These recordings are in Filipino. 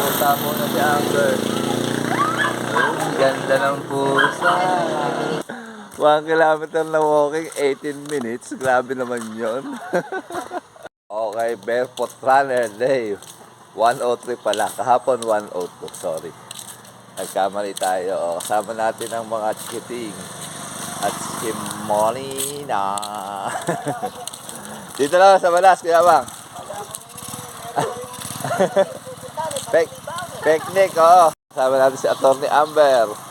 pusa muna si Amber. Ay, ganda ng pusa. 1 kilometer na walking, 18 minutes. Grabe naman yon. Okay, barefoot runner day. 103 pala. Kahapon 102. Sorry. Nagkamali tayo. O, kasama natin ang mga chikiting. At si Molina. Dito lang sa Balas, kaya bang? Picnic, oo. Kasama natin si Atty. Amber.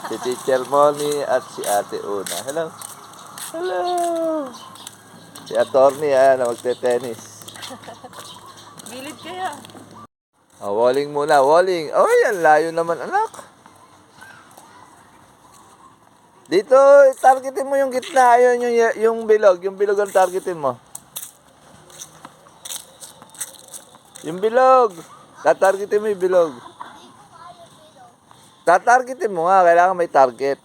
Si Teacher Moni at si Ate Una. Hello. Hello. Si Atty. Ayan, magte-tennis. Gilid kaya. Oh, walling muna, walling. Oh, yan, layo naman, anak. Dito, targetin mo yung gitna. Ayun, yung bilog. Yung bilog ang targetin mo. Yung bilog. Tatargetin mo yung bilog. Tatargetin mo nga. Kailangan may target.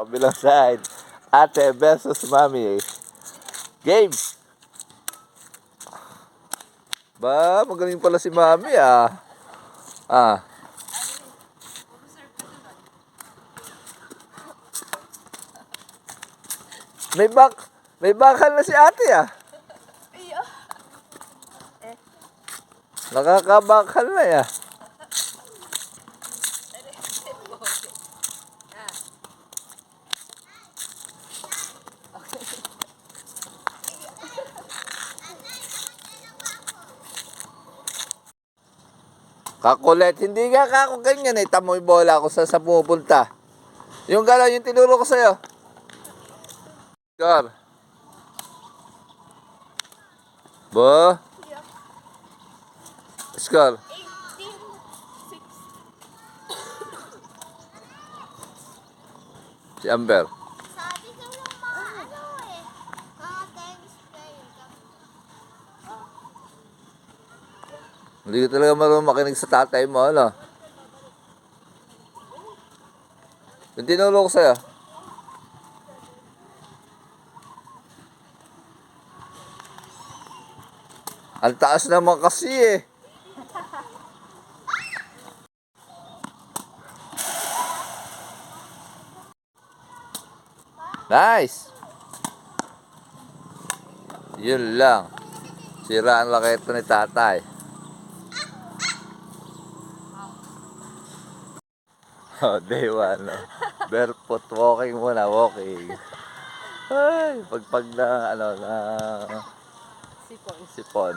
Kabilang side. Ate versus mami. Game. Ba, magaling pala si mami ah. Ah. May bakal na si ate ah. Iyo. Nakakabakal na ya. Kakulit, hindi nga kako ganyan eh. Tamo yung bola ko sa pumupunta. Yung galaw, yung tinuro ko sa'yo. Score. Bo. Score. 18-6. Si Amber. Sabi ko yung mga ano eh, mga tennis player. Hindi ka talaga marunong makinig sa tatay mo, ano? Yung tinuro ko sa'yo. Ang taas naman kasi eh. Nice! Yun lang. Sira ang laketo ni tatay. Oh, day 1. No? Barefoot walking muna, walking. Ay, pagpag na, ano, na Sipon. sipon.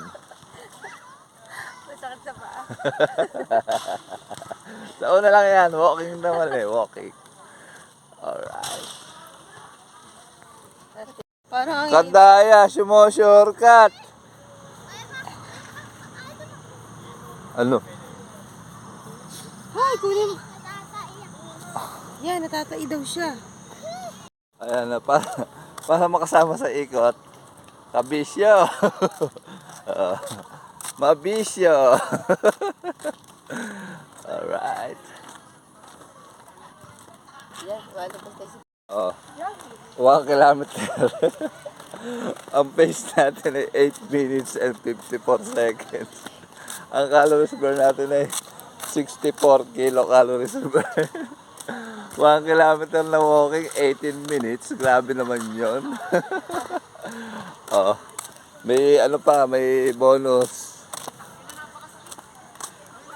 Masakit sa paa. Sa una lang yan, walking naman eh, walking. Alright. Parang Kandaya, shortcut. Ano? Ay, kunin mo. Yan, natatai daw siya. Ayan na, para makasama sa ikot. Kabisyo. Oo. Mabisyo. Alright. Yan, wala pa tayo. Oh, 1 kilometer. Ang pace natin ay 8 minutes and 54 seconds. Ang calories burn natin ay 64 kilocalories burn. 1 kilometer na walking, 18 minutes. Grabe naman yon. Oh, may ano pa, may bonus.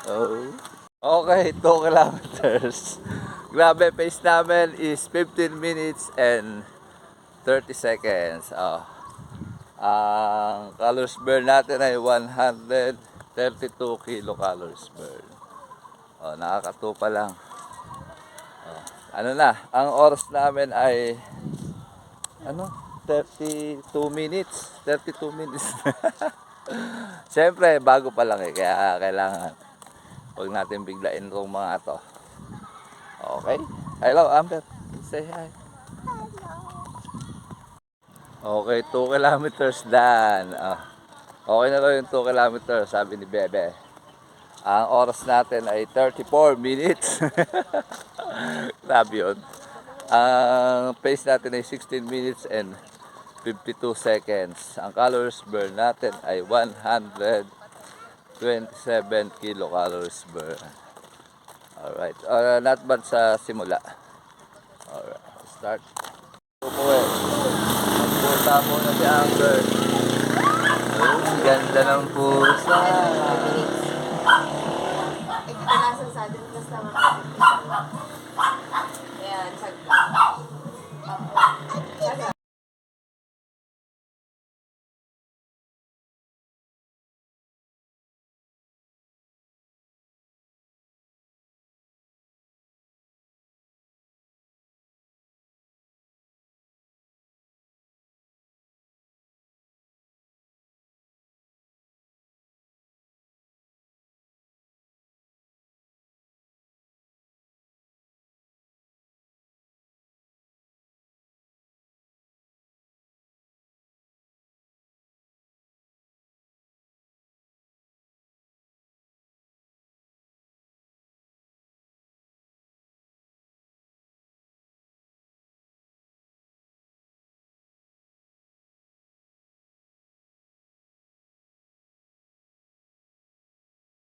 Oh. Okay, 2 kilometers. Grabe, pace namin is 15 minutes and 30 seconds. Oh. Ang calories burn natin ay 132 kilocalories burn. Oh, nakakatupa lang. Oh. Ano na, ang oras namin ay ano? 32 minutes. 32 minutes. Siyempre, bago pa lang eh, kaya kailangan huwag natin biglain itong mga to. Okay? Hello, Amber. Say hi. Okay, 2 kilometers done. Okay na daw yung 2 kilometers, sabi ni Bebe. Ang oras natin ay 34 minutes. Grabe yun. Ang pace natin ay 16 minutes and 52 seconds. Ang calories burn natin ay 127 kilocalories burn. Alright. Not bad sa simula. Alright. Start. Umuwi. Magpusa muna si Amber. Ganda ng pusa.